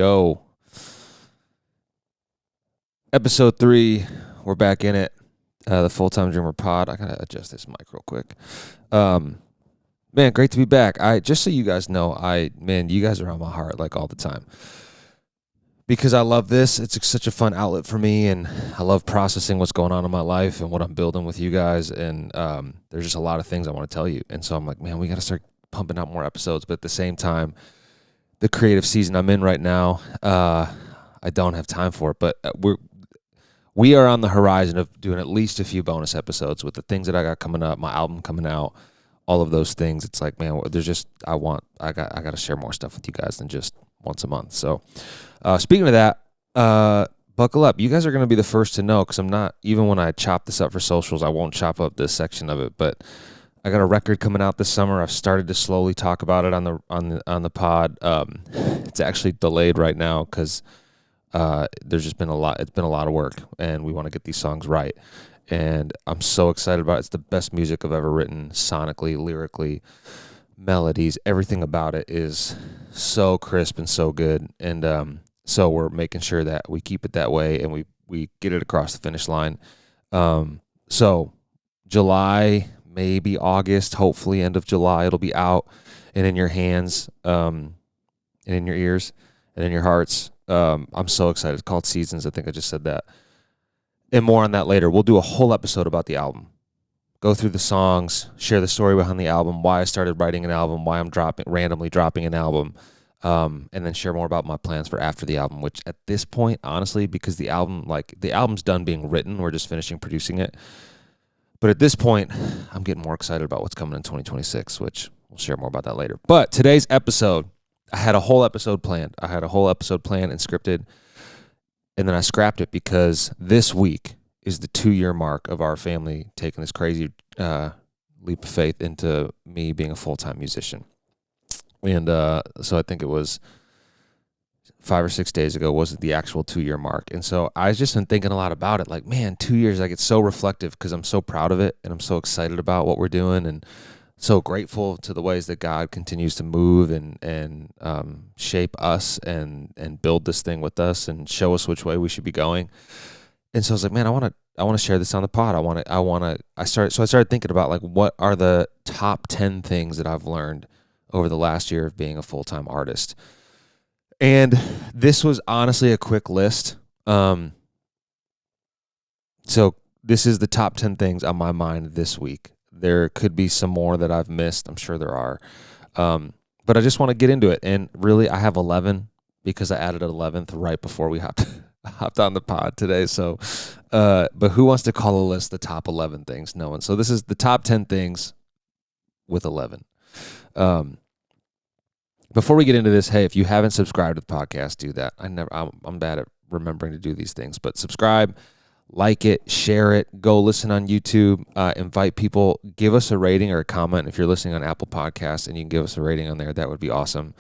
Yo. Episode 3, we're back in it. The Fulltime Dreamer pod. I gotta adjust this mic real quick. Man, great to be back. Just so you guys know, you guys are on my heart like all the time. Because I love this. It's such a fun outlet for me, and I love processing what's going on in my life and what I'm building with you guys. And there's just a lot of things I want to tell you. And so I'm like, man, we got to start pumping out more episodes. But at the same time, the creative season I'm in right now, I don't have time for it. But we are on the horizon of doing at least a few bonus episodes with the things that I got coming up, my album coming out, all of those things. It's like, man, there's just I got to share more stuff with you guys than just once a month. So speaking of that, buckle up. You guys are going to be the first to know, because I'm not, even when I chop this up for socials, I won't chop up this section of it. But I got a record coming out this summer. I've started to slowly talk about it on the pod. It's actually delayed right now because there's just been a lot. It's been a lot of work, and we want to get these songs right. And I'm so excited about it. It's the best music I've ever written, sonically, lyrically, melodies. Everything about it is so crisp and so good. And so we're making sure that we keep it that way, and we get it across the finish line. So July, maybe August, hopefully end of July, it'll be out and in your hands, and in your ears and in your hearts. I'm so excited. It's called Seasons. I think I just said that. And more on that later. We'll do a whole episode about the album. Go through the songs, share the story behind the album, why I started writing an album, why I'm randomly dropping an album, and then share more about my plans for after the album, which at this point, honestly, because the album's done being written, we're just finishing producing it. But at this point, I'm getting more excited about what's coming in 2026, which we'll share more about that later. But today's episode, I had a whole episode planned. and scripted, and then I scrapped it because this week is the 2-year mark of our family taking this crazy leap of faith into me being a full-time musician. And so I think it was 5 or 6 days ago was the actual 2-year mark. And so I've just been thinking a lot about it. Like, man, 2 years, I get so reflective because I'm so proud of it, and I'm so excited about what we're doing, and so grateful to the ways that God continues to move and shape us and build this thing with us and show us which way we should be going. And so I was like, man, I want to share this on the pod. I started thinking about, like, what are the top 10 things that I've learned over the last year of being a full-time artist. And this was honestly a quick list. So this is the top 10 things on my mind this week. There could be some more that I've missed. I'm sure there are. But I just want to get into it. And really, I have 11 because I added an 11th right before we hopped on the pod today. So, but who wants to call a list the top 11 things? No one. So this is the top 10 things with 11. Before we get into this, hey, if you haven't subscribed to the podcast, do that. I'm bad at remembering to do these things, but subscribe, like it, share it, go listen on YouTube, invite people, give us a rating or a comment. If you're listening on Apple Podcasts and you can give us a rating on there, that would be awesome.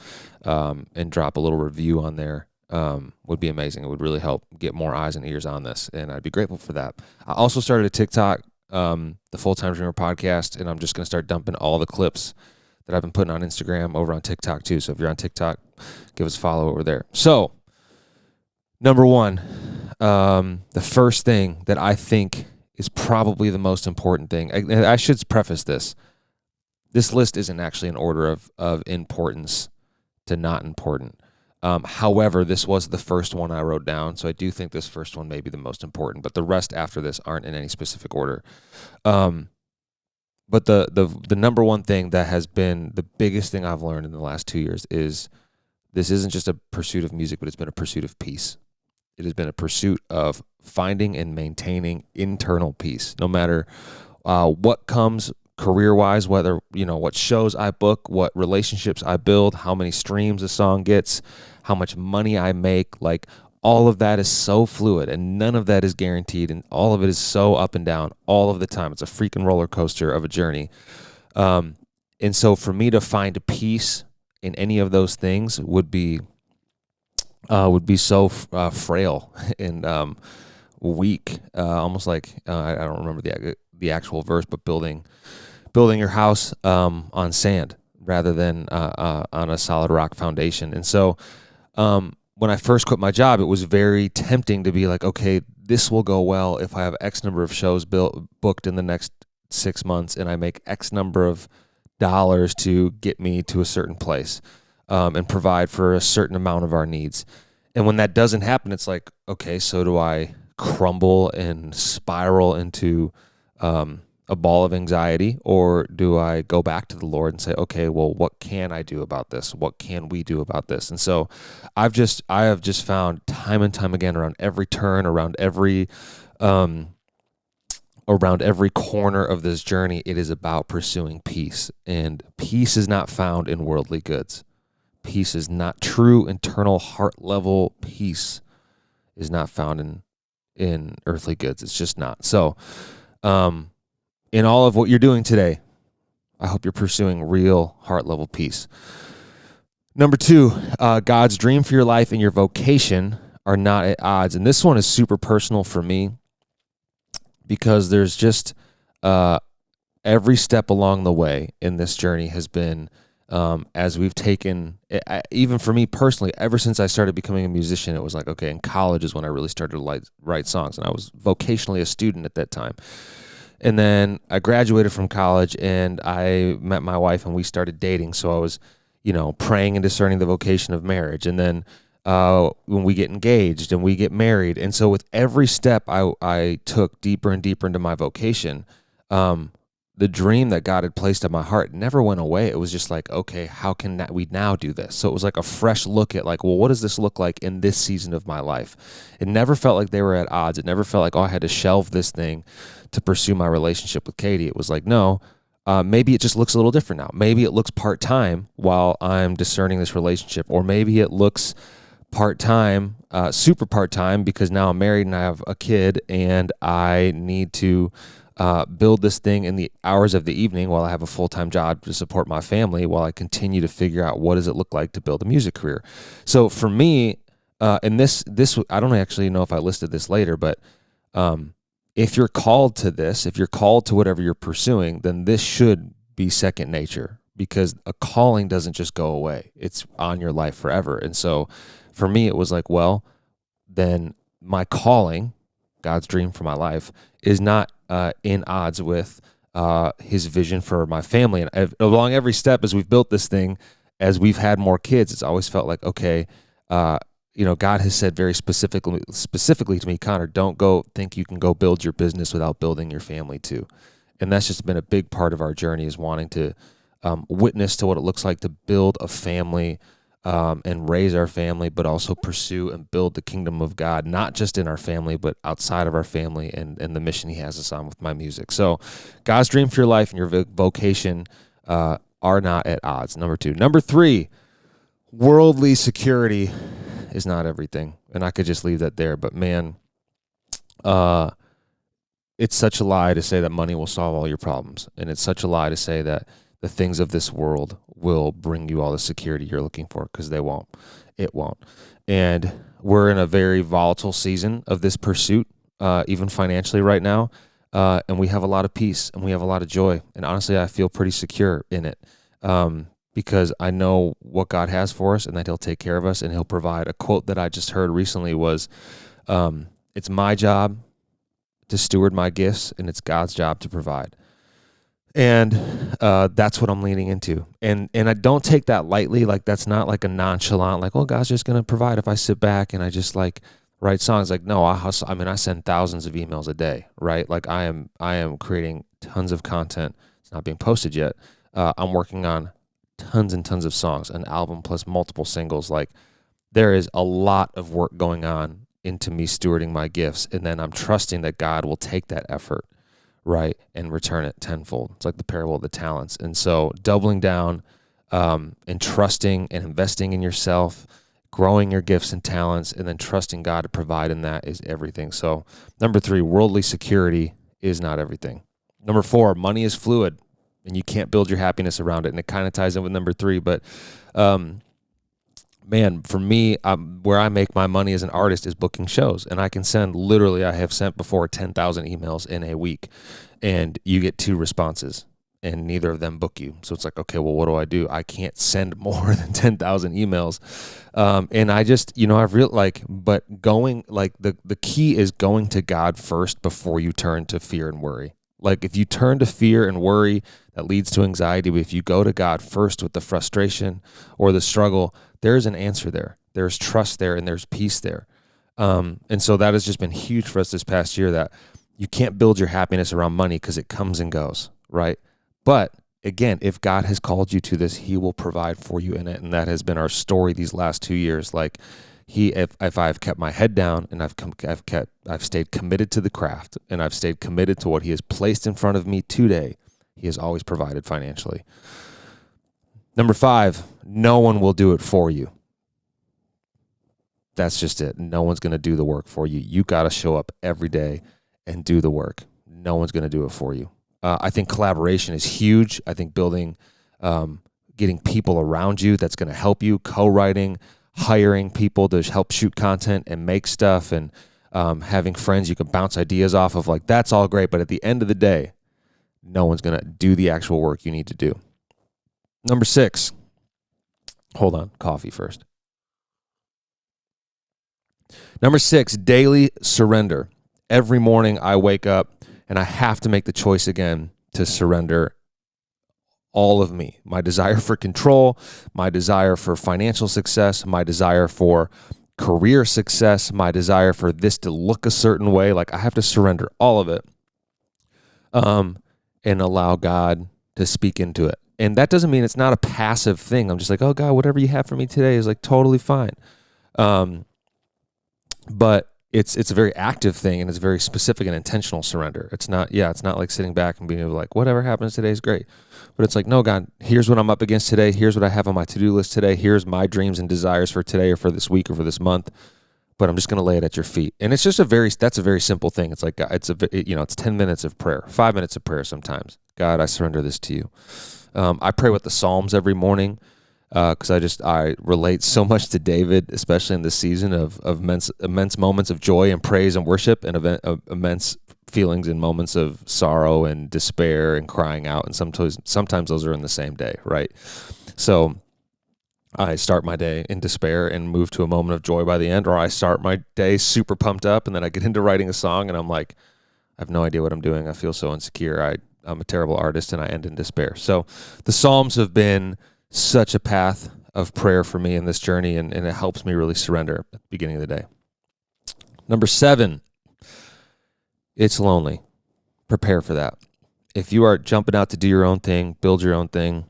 And drop a little review on there would be amazing. It would really help get more eyes and ears on this, and I'd be grateful for that. I also started a TikTok, the Fulltime Dreamer podcast, and I'm just going to start dumping all the clips that I've been putting on Instagram over on TikTok too. So if you're on TikTok, give us a follow over there. So number one, the first thing that I think is probably the most important thing. I should preface this. This list isn't actually in order of importance to not important. However, this was the first one I wrote down, so I do think this first one may be the most important, but the rest after this aren't in any specific order. But the number one thing that has been the biggest thing I've learned in the last 2 years is this isn't just a pursuit of music, but it's been a pursuit of peace. It has been a pursuit of finding and maintaining internal peace, no matter what comes career-wise, whether, what shows I book, what relationships I build, how many streams a song gets, how much money I make. Like, all of that is so fluid, and none of that is guaranteed, and all of it is so up and down all of the time. It's a freaking roller coaster of a journey. And so for me to find peace in any of those things would be so frail and weak, almost like I don't remember the actual verse, but building your house on sand rather than on a solid rock foundation. And so when when I first quit my job, it was very tempting to be like, okay, this will go well if I have X number of shows booked in the next 6 months and I make X number of dollars to get me to a certain place, and provide for a certain amount of our needs. And when that doesn't happen, it's like, okay, so do I crumble and spiral into a ball of anxiety, or do I go back to the Lord and say, okay, well, what can I do about this? What can we do about this? And so I have just found time and time again, around every turn, around every corner of this journey, it is about pursuing peace. And peace is not found in worldly goods. Peace is not true, internal, heart level peace is not found in earthly goods. It's just not. So, in all of what you're doing today, I hope you're pursuing real heart level peace. Number 2, God's dream for your life and your vocation are not at odds. And this one is super personal for me, because there's just every step along the way in this journey has been, as we've taken, even for me personally, ever since I started becoming a musician, it was like, okay, in college is when I really started to write songs, and I was vocationally a student at that time. And then I graduated from college and I met my wife and we started dating. So I was, praying and discerning the vocation of marriage. And then when we get engaged and we get married. And so with every step I took deeper and deeper into my vocation, the dream that God had placed in my heart never went away. It was just like, okay, how can we now do this? So it was like a fresh look at like, well, what does this look like in this season of my life? It never felt like they were at odds. It never felt like, oh, I had to shelve this thing to pursue my relationship with Katie. It was like, no, maybe it just looks a little different now. Maybe it looks part-time while I'm discerning this relationship, or maybe it looks part-time, super part-time, because now I'm married and I have a kid and I need to build this thing in the hours of the evening while I have a full-time job to support my family, while I continue to figure out what does it look like to build a music career. So for me, and this I don't actually know if I listed this later, but if you're called to this, if you're called to whatever you're pursuing, then this should be second nature, because a calling doesn't just go away. It's on your life forever. And so for me, it was like, well, then my calling, God's dream for my life, is not in odds with his vision for my family. And along every step, as we've built this thing, as we've had more kids, it's always felt like, okay, God has said very specifically to me, Connor, don't go think you can go build your business without building your family too. And that's just been a big part of our journey, is wanting to witness to what it looks like to build a family and raise our family, but also pursue and build the kingdom of God, not just in our family, but outside of our family, and the mission he has us on with my music. So God's dream for your life and your vocation are not at odds. Number 2. Number 3, worldly security is not everything. And I could just leave that there, but man, it's such a lie to say that money will solve all your problems. And it's such a lie to say that the things of this world will bring you all the security you're looking for, because they won't. It won't. And we're in a very volatile season of this pursuit, even financially right now. And we have a lot of peace and we have a lot of joy. And honestly, I feel pretty secure in it. Because I know what God has for us and that he'll take care of us and he'll provide. A quote that I just heard recently was, it's my job to steward my gifts and it's God's job to provide. And that's what I'm leaning into. And I don't take that lightly. Like, that's not like a nonchalant, like, oh, God's just going to provide if I sit back and I just like write songs. Like, no, I hustle. I mean, I send thousands of emails a day, right? Like I am creating tons of content. It's not being posted yet. I'm working on tons and tons of songs, an album plus multiple singles. Like, there is a lot of work going on into me stewarding my gifts. And then I'm trusting that God will take that effort, right, and return it tenfold. It's like the parable of the talents. And so doubling down and trusting and investing in yourself, growing your gifts and talents, and then trusting God to provide in that is everything. So number 3, worldly security is not everything. Number 4, money is fluid, and you can't build your happiness around it. And it kind of ties in with number 3. But, man, for me, where I make my money as an artist is booking shows. And I can send, literally, I have sent before 10,000 emails in a week. And you get 2 responses. and neither of them book you. So it's like, okay, well, what do? I can't send more than 10,000 emails. And I just, I've but going, like the key is going to God first before you turn to fear and worry. Like if you turn to fear and worry, that leads to anxiety. But if you go to God first with the frustration or the struggle, there's an answer there. There's trust there and there's peace there. And so that has just been huge for us this past year, that you can't build your happiness around money because it comes and goes, right? But again, if God has called you to this, he will provide for you in it. And that has been our story these last 2 years. Like if I've kept my head down and I've stayed committed to the craft and I've stayed committed to what he has placed in front of me today, he has always provided financially. Number 5, no one will do it for you. That's just it. No one's going to do the work for you. You got to show up every day and do the work. No one's going to do it for you. I think collaboration is huge. I think building, getting people around you that's going to help you, co-writing, hiring people to help shoot content and make stuff, and having friends you can bounce ideas off of, like that's all great. But at the end of the day, no one's going to do the actual work you need to do. Number 6, hold on, coffee first. Number 6, daily surrender. Every morning I wake up and I have to make the choice again to surrender all of me. My desire for control, my desire for financial success, my desire for career success, my desire for this to look a certain way. Like I have to surrender all of it and allow God to speak into it. And that doesn't mean it's not a passive thing. I'm just like, oh God, whatever you have for me today is like totally fine. But it's a very active thing, and it's very specific and intentional surrender. It's not like sitting back and being able to like, whatever happens today is great. But it's like, no, God, here's what I'm up against today. Here's what I have on my to-do list today. Here's my dreams and desires for today or for this week or for this month. But I'm just going to lay it at your feet. And it's just that's a very simple thing. It's like, it's 10 minutes of prayer, 5 minutes of prayer sometimes. God, I surrender this to you. I pray with the Psalms every morning. Because I relate so much to David, especially in this season of immense moments of joy and praise and worship, and immense feelings and moments of sorrow and despair and crying out. And sometimes those are in the same day, right? So I start my day in despair and move to a moment of joy by the end, or I start my day super pumped up and then I get into writing a song and I'm like, I have no idea what I'm doing. I feel so insecure. I'm a terrible artist, and I end in despair. So the Psalms have been such a path of prayer for me in this journey, and it helps me really surrender at the beginning of the day. Number 7, it's lonely. Prepare for that. If you are jumping out to do your own thing, build your own thing,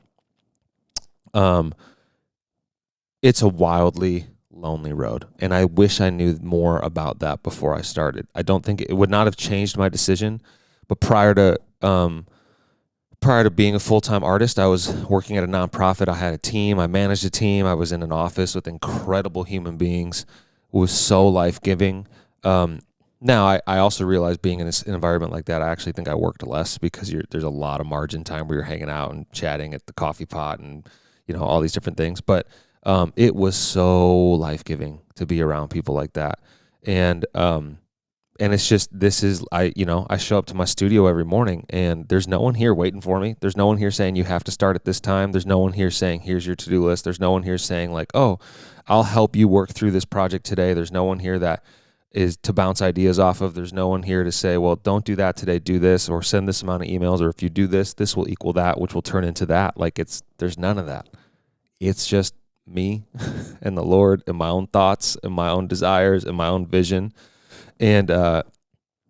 it's a wildly lonely road. And I wish I knew more about that before I started. I don't think it would not have changed my decision, but prior to being a full-time artist, I was working at a nonprofit. I had a team. I managed a team. I was in an office with incredible human beings. It was so life-giving. Now, I also realized being in an environment like that, I actually think I worked less because there's a lot of margin time where you're hanging out and chatting at the coffee pot and all these different things. But it was so life-giving to be around people like that. And it's just, I show up to my studio every morning and there's no one here waiting for me. There's no one here saying you have to start at this time. There's no one here saying, here's your to-do list. There's no one here saying like, oh, I'll help you work through this project today. There's no one here that is to bounce ideas off of. There's no one here to say, well, don't do that today, do this, or send this amount of emails, or if you do this, this will equal that, which will turn into that. Like there's none of that. It's just me and the Lord and my own thoughts and my own desires and my own vision. And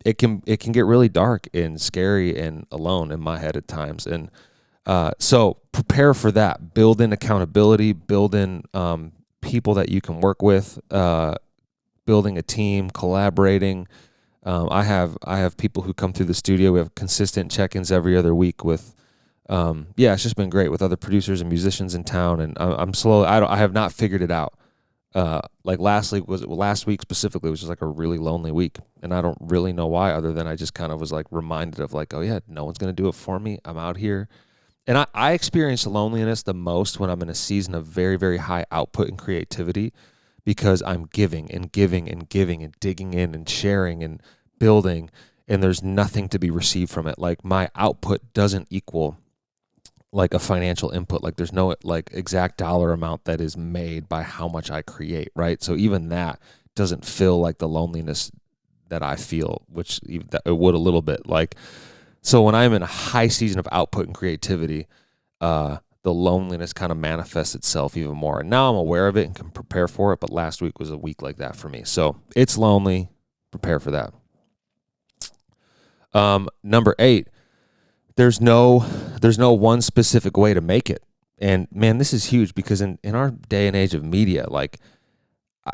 it can get really dark and scary and alone in my head at times. And so prepare for that. Build in accountability. Build in people that you can work with. Building a team, collaborating. I have people who come through the studio. We have consistent check-ins every other week with. It's just been great with other producers and musicians in town. And I'm slowly. I have not figured it out. Like last week specifically was just like a really lonely week, and I don't really know why, other than I just kind of was like reminded of like, oh yeah, no one's going to do it for me. I'm out here. And I experience loneliness the most when I'm in a season of very, very high output and creativity, because I'm giving and giving and giving and digging in and sharing and building, and there's nothing to be received from it. Like my output doesn't equal like a financial input. Like there's no like exact dollar amount that is made by how much I create, right? So even that doesn't feel like the loneliness that I feel, which it would a little bit. Like, so when I'm in a high season of output and creativity, the loneliness kind of manifests itself even more. And now I'm aware of it and can prepare for it, but last week was a week like that for me. So it's lonely. Prepare for that. Number 8, there's no one specific way to make it. And man, this is huge because in our day and age of media, like,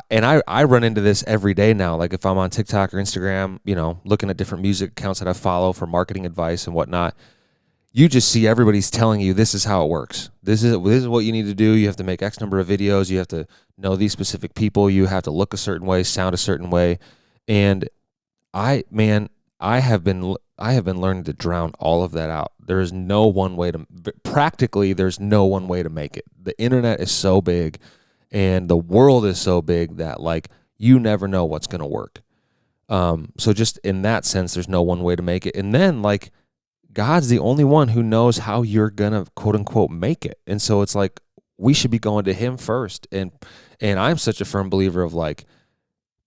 and I run into this every day now. Like if I'm on TikTok or Instagram, looking at different music accounts that I follow for marketing advice and whatnot, you just see everybody's telling you this is how it works. This is what you need to do. You have to make X number of videos. You have to know these specific people. You have to look a certain way, sound a certain way. And I have been learning to drown all of that out. There is no one way to, practically there's no one way to make it. The internet is so big and the world is so big that like you never know what's going to work. So just in that sense, there's no one way to make it. And then like God's the only one who knows how you're going to quote unquote make it. And so it's like, we should be going to him first. And I'm such a firm believer of like,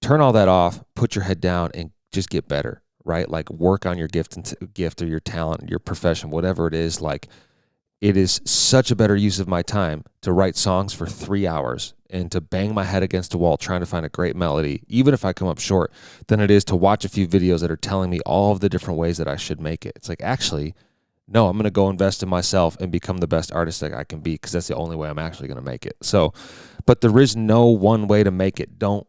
turn all that off, put your head down and just get better, right? Like work on your gift or your talent, your profession, whatever it is. Like it is such a better use of my time to write songs for 3 hours and to bang my head against a wall trying to find a great melody, even if I come up short, than it is to watch a few videos that are telling me all of the different ways that I should make it. It's like, actually, no, I'm going to go invest in myself and become the best artist that I can be because that's the only way I'm actually going to make it. So, but there is no one way to make it. Don't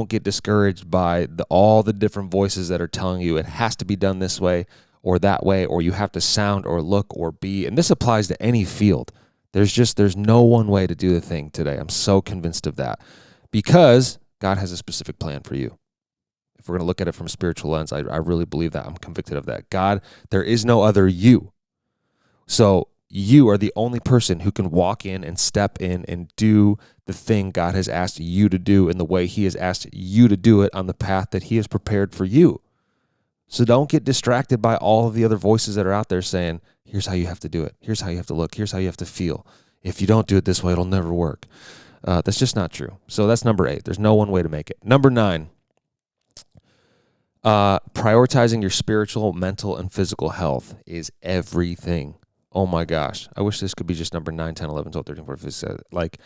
get discouraged by all the different voices that are telling you it has to be done this way or that way, or you have to sound or look or be. And this applies to any field. There's no one way to do the thing today. I'm so convinced of that because God has a specific plan for you. If we're going to look at it from a spiritual lens, I really believe that. I'm convicted of that. God, there is no other you. So you are the only person who can walk in and step in and do the thing God has asked you to do in the way he has asked you to do it on the path that he has prepared for you. So don't get distracted by all of the other voices that are out there saying, here's how you have to do it. Here's how you have to look. Here's how you have to feel. If you don't do it this way, it'll never work. That's just not true. So that's number 8. There's no one way to make it. Number 9, prioritizing your spiritual, mental, and physical health is everything. Oh my gosh. I wish this could be just number 9, 10, 11, 12, 13, 14, 15. Like,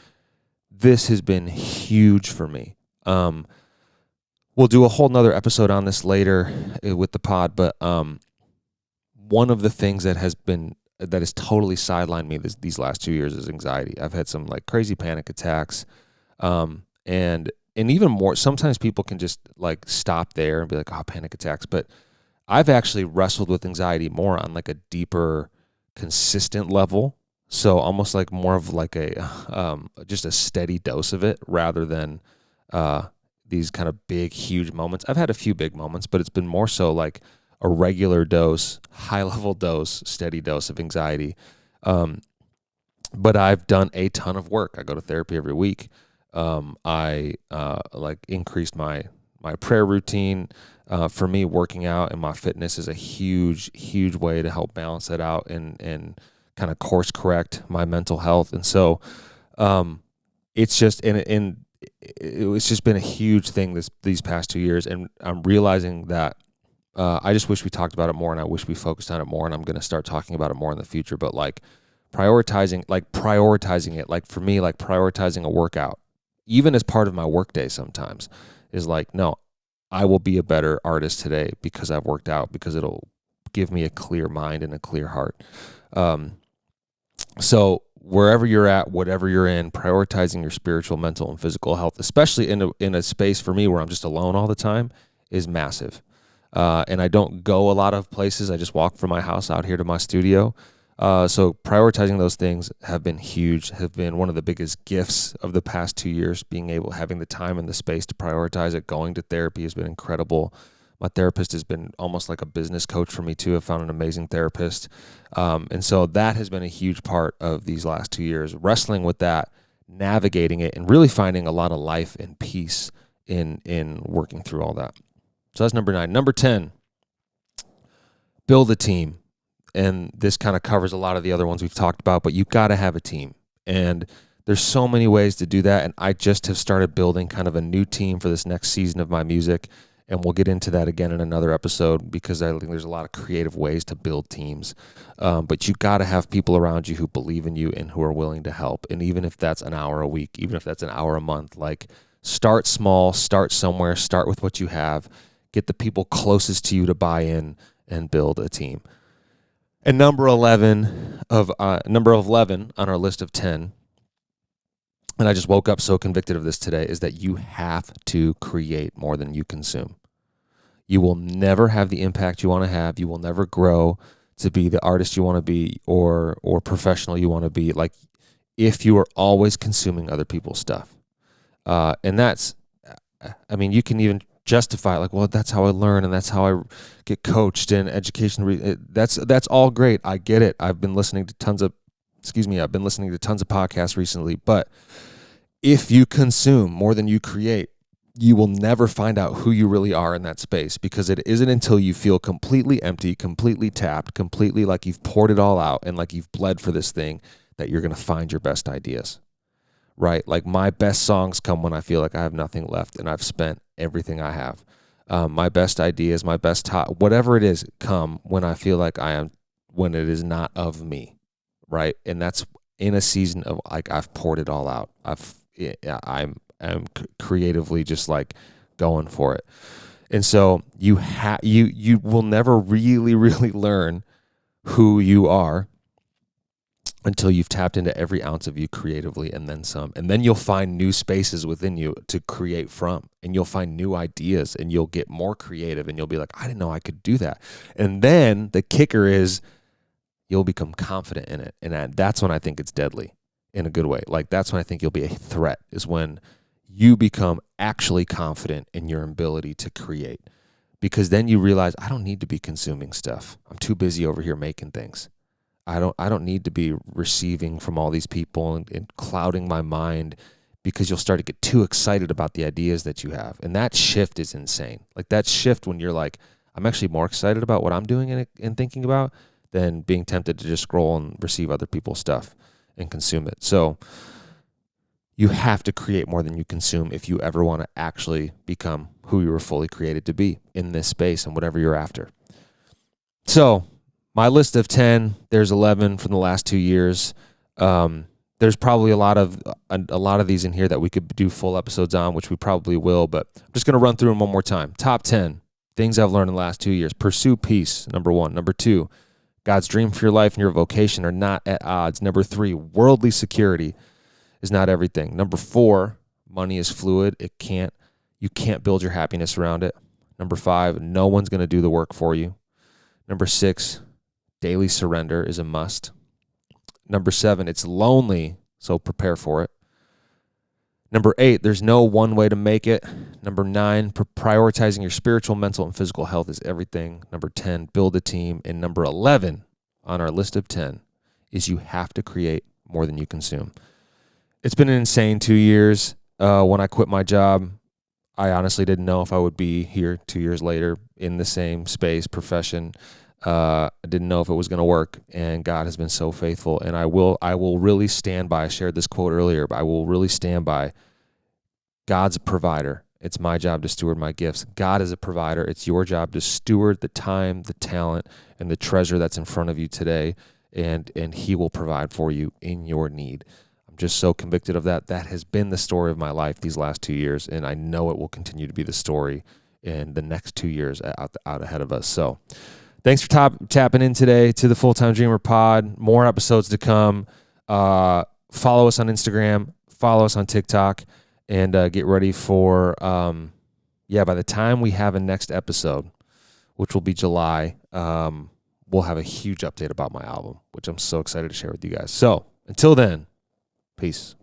this has been huge for me. We'll do a whole nother episode on this later with the pod, but one of the things that has totally sidelined me these last 2 years is anxiety. I've had some like crazy panic attacks, and even more. Sometimes people can just like stop there and be like, "Oh, panic attacks," but I've actually wrestled with anxiety more on like a deeper, consistent level. So almost like more of like a just a steady dose of it rather than these kind of big, huge moments. I've had a few big moments, but it's been more so like a regular dose, high-level dose, steady dose of anxiety. But I've done a ton of work. I go to therapy every week. I like increased my prayer routine. For me, working out and my fitness is a huge, huge way to help balance that out and kind of course correct my mental health. And so it's just it's just been a huge thing these past 2 years, and I'm realizing that I just wish we talked about it more, and I wish we focused on it more, and I'm going to start talking about it more in the future. But like prioritizing it, like for me, like prioritizing a workout, even as part of my workday sometimes, is like, no, I will be a better artist today because I've worked out, because it'll give me a clear mind and a clear heart. So wherever you're at, whatever you're in, prioritizing your spiritual, mental, and physical health, especially in a space for me where I'm just alone all the time, is massive. And I don't go a lot of places. I just walk from my house out here to my studio. So prioritizing those things have been huge, have been one of the biggest gifts of the past 2 years. Having the time and the space to prioritize it. Going to therapy has been incredible. My therapist has been almost like a business coach for me too. I've found an amazing therapist. And so that has been a huge part of these last 2 years, wrestling with that, navigating it, and really finding a lot of life and peace in working through all that. So that's number 9. Number 10, build a team. and this kind of covers a lot of the other ones we've talked about, but you got to have a team. And there's so many ways to do that. And I just have started building kind of a new team for this next season of my music. And we'll get into that again in another episode, because I think there's a lot of creative ways to build teams. But you got to have people around you who believe in you and who are willing to help. And even if that's an hour a week, even if that's an hour a month, like, start small, start somewhere, start with what you have, get the people closest to you to buy in and build a team. And number 11 on our list of 10, and I just woke up so convicted of this today, is that you have to create more than you consume. You will never have the impact you want to have. You will never grow to be the artist you want to be or professional you want to be, like, if you are always consuming other people's stuff. And that's, I mean, you can even justify it, like, well, that's how I learn and that's how I get coached in education. That's all great. I get it. I've been listening to tons of podcasts recently, but if you consume more than you create, you will never find out who you really are in that space, because it isn't until you feel completely empty, completely tapped, completely like you've poured it all out and like you've bled for this thing, that you're going to find your best ideas, right? Like, my best songs come when I feel like I have nothing left and I've spent everything I have. My best ideas, my best whatever it is, come when I feel like when it is not of me, right? And that's in a season of, like, I've poured it all out. I'm creatively just like going for it. And so you will never really learn who you are until you've tapped into every ounce of you creatively, and then some. And then you'll find new spaces within you to create from, and you'll find new ideas, and you'll get more creative, and you'll be like, I didn't know I could do that. And then the kicker is you'll become confident in it. And that's when I think it's deadly in a good way. Like, that's when I think you'll be a threat, is when you become actually confident in your ability to create. Because then you realize, I don't need to be consuming stuff. I'm too busy over here making things. I don't need to be receiving from all these people and clouding my mind, because you'll start to get too excited about the ideas that you have. And that shift is insane. Like, that shift when you're like, I'm actually more excited about what I'm doing and thinking about than being tempted to just scroll and receive other people's stuff and consume it. So you have to create more than you consume if you ever want to actually become who you were fully created to be in this space and whatever you're after. So my list of 10, there's 11 from the last 2 years. There's probably a lot of these in here that we could do full episodes on, which we probably will, but I'm just going to run through them one more time. Top 10 things I've learned in the last 2 years. Pursue peace, number 1. Number 2, God's dream for your life and your vocation are not at odds. Number 3, worldly security is not everything. Number 4, money is fluid. You can't build your happiness around it. Number 5, no one's going to do the work for you. Number 6, daily surrender is a must. Number 7, it's lonely, so prepare for it. Number 8, there's no one way to make it. Number 9, prioritizing your spiritual, mental, and physical health is everything. Number 10, build a team. And number 11 on our list of 10 is you have to create more than you consume. It's been an insane 2 years. When I quit my job, I honestly didn't know if I would be here 2 years later in the same space, profession. I didn't know if it was going to work, and God has been so faithful. And I will really stand by, I shared this quote earlier, but I will really stand by, God's a provider. It's my job to steward my gifts. God is a provider. It's your job to steward the time, the talent, and the treasure that's in front of you today, and he will provide for you in your need. I'm just so convicted of that. That has been the story of my life these last 2 years, and I know it will continue to be the story in the next 2 years out ahead of us. So thanks for tapping in today to the Full-Time Dreamer Pod. More episodes to come. Follow us on Instagram. Follow us on TikTok. And get ready for, by the time we have a next episode, which will be July, we'll have a huge update about my album, which I'm so excited to share with you guys. So until then, peace.